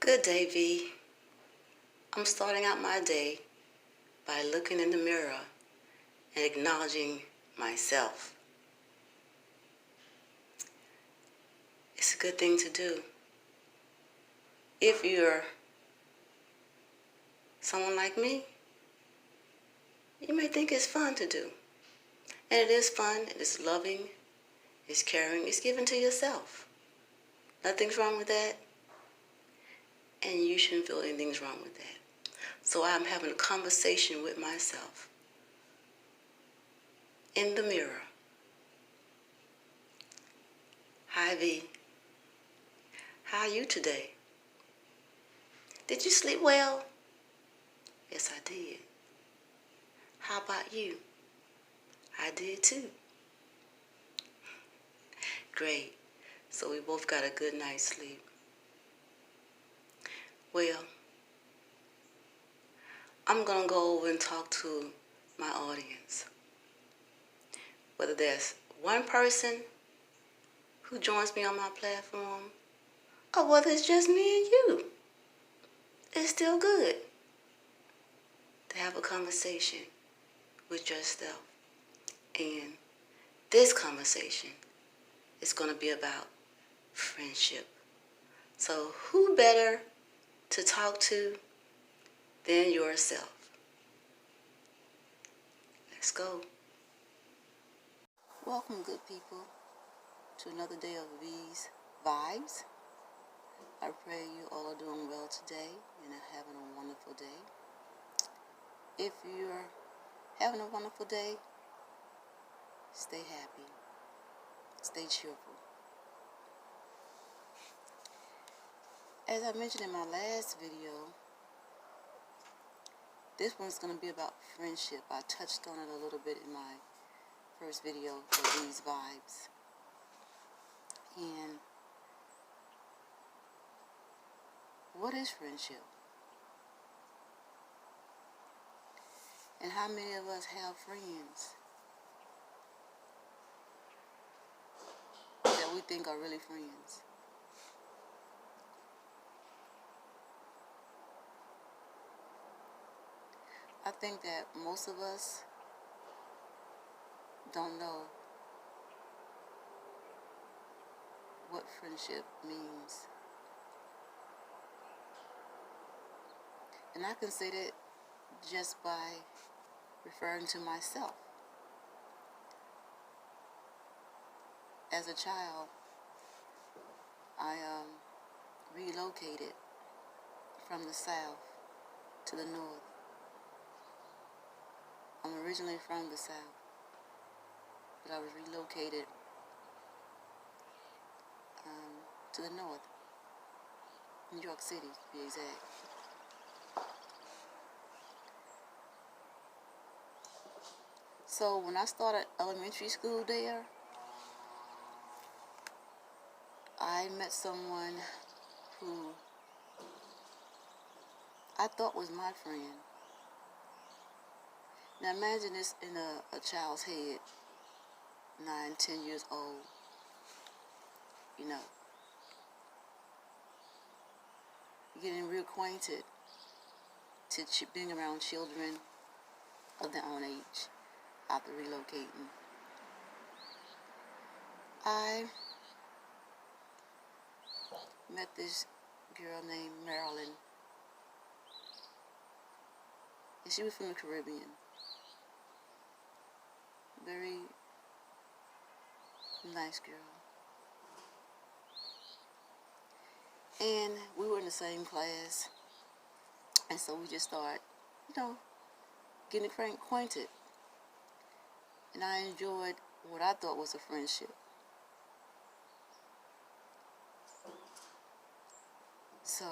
Good day, V. I'm starting out my day by looking in the mirror and acknowledging myself. It's a good thing to do. If you're someone like me, you may think it's fun to do. And it is fun, it is loving, it's caring, it's given to yourself. Nothing's wrong with that, and you shouldn't feel anything's wrong with that. So I'm having a conversation with myself in the mirror. Hi, V. How are you today? Did you sleep well? Yes, I did. How about you? I did too. Great. So we both got a good night's sleep. Well, I'm going to go over and talk to my audience. Whether there's one person who joins me on my platform, or whether it's just me and you, it's still good to have a conversation with yourself. And this conversation is going to be about friendship. So who better to talk to than yourself? Let's go. Welcome, good people, to another day of V's Vibes. I pray you all are doing well today and are having a wonderful day. If you're having a wonderful day, stay happy, stay cheerful. As I mentioned in my last video, this one's going to be about friendship. I touched on it a little bit in my first video for These Vibes. And what is friendship? And how many of us have friends that we think are really friends? I think that most of us don't know what friendship means. And I can say that just by referring to myself. As a child, I relocated from the south to the north. I'm originally from the south, but I was relocated to the north, New York City to be exact. So when I started elementary school there, I met someone who I thought was my friend. Now imagine this in a child's head, 9, 10 years old, you know, getting reacquainted to being around children of their own age after relocating. I met this girl named Marilyn, and she was from the Caribbean. Very nice girl. And we were in the same class, and so we just started, getting acquainted. And I enjoyed what I thought was a friendship. So,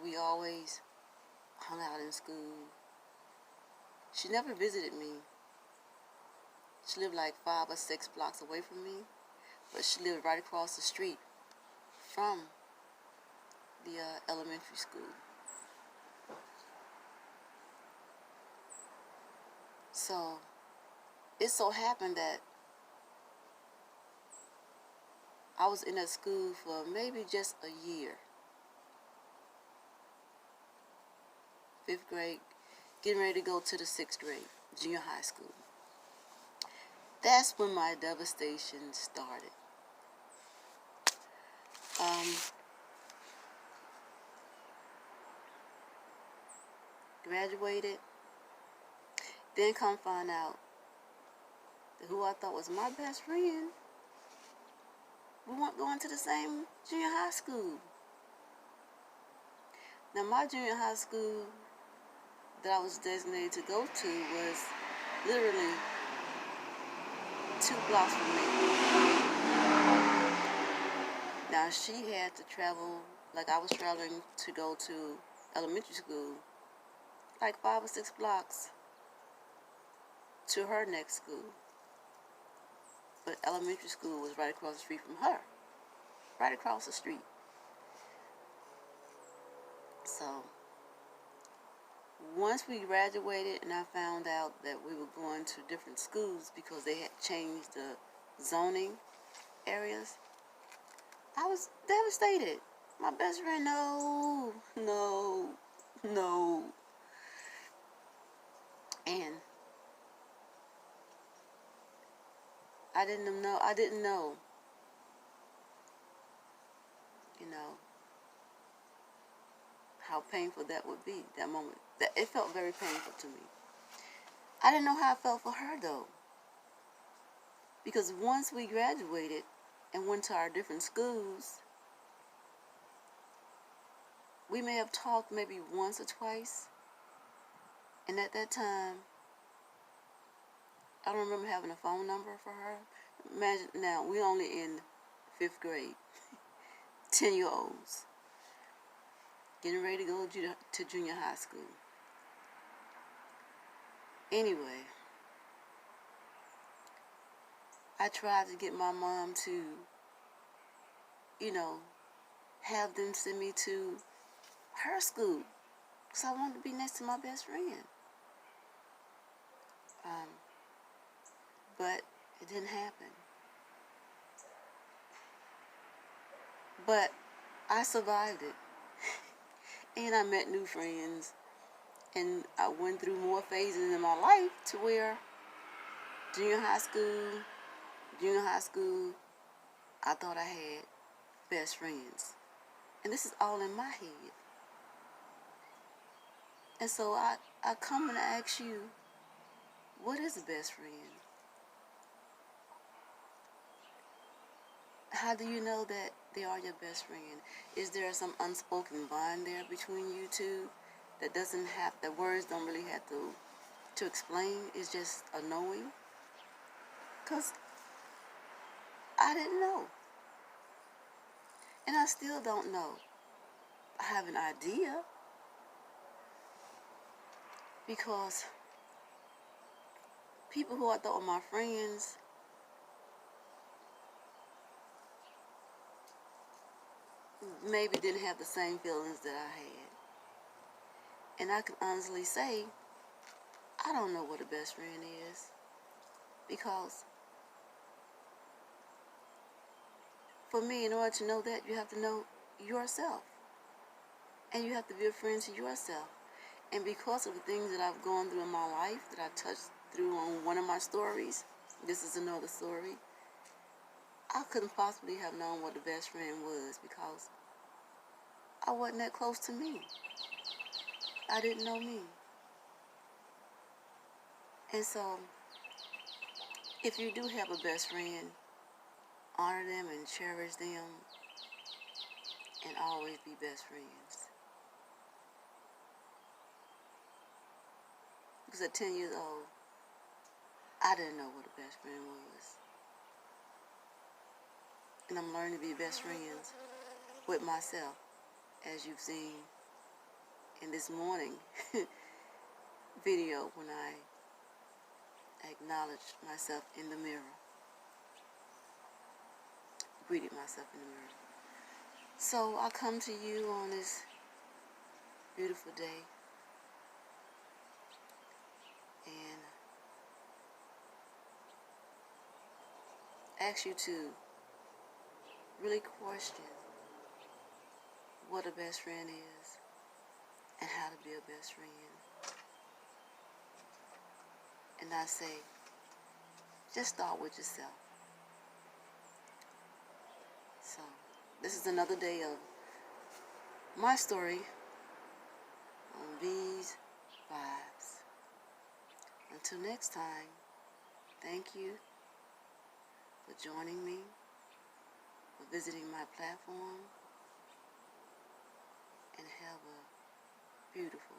we always hung out in school. She never visited me. She lived like 5 or 6 blocks away from me, but she lived right across the street from the elementary school. So, it so happened that I was in that school for maybe just a year. 5th grade, getting ready to go to the 6th grade, junior high school. That's when my devastation started. Graduated, then come find out that who I thought was my best friend, we weren't going to the same junior high school. Now, my junior high school that I was designated to go to was literally 2 blocks from me. Now, she had to travel, like I was traveling to go to elementary school, like 5 or 6 blocks to her next school. But elementary school was right across the street from her. Right across the street. So, once we graduated and I found out that we were going to different schools because they had changed the zoning areas, I was devastated. My best friend, no. And I didn't know, how painful that would be, that moment. It felt very painful to me. I didn't know how I felt for her, though. Because once we graduated and went to our different schools, we may have talked maybe once or twice. And at that time, I don't remember having a phone number for her. Imagine now, we're only in 5th grade. 10-year-olds. Getting ready to go to junior high school. Anyway, I tried to get my mom to, have them send me to her school. Because I wanted to be next to my best friend. But it didn't happen. But I survived it. And I met new friends. And I went through more phases in my life to where junior high school, I thought I had best friends. And this is all in my head. And so I come and ask you, what is a best friend? How do you know that they are your best friend? Is there some unspoken bond there between you two that doesn't have, that words don't really have to explain? It's just a knowing? Because I didn't know. And I still don't know. I have an idea. Because people who I thought were my friends maybe didn't have the same feelings that I had. And I can honestly say, I don't know what a best friend is. Because for me, in order to know that, you have to know yourself. And you have to be a friend to yourself. And because of the things that I've gone through in my life, that I touched through on one of my stories, this is another story, I couldn't possibly have known what the best friend was because I wasn't that close to me. I didn't know me. And so, if you do have a best friend, honor them and cherish them and always be best friends. Because at 10 years old, I didn't know what a best friend was. And I'm learning to be best friends with myself, as you've seen in this morning video when I acknowledged myself in the mirror. Greeted myself in the mirror. So I come to you on this beautiful day and ask you to really question what a best friend is and how to be a best friend. And I say, just start with yourself. So, this is another day of my story on V's Vibes. Until next time, thank you for joining me, for visiting my platform, and have a beautiful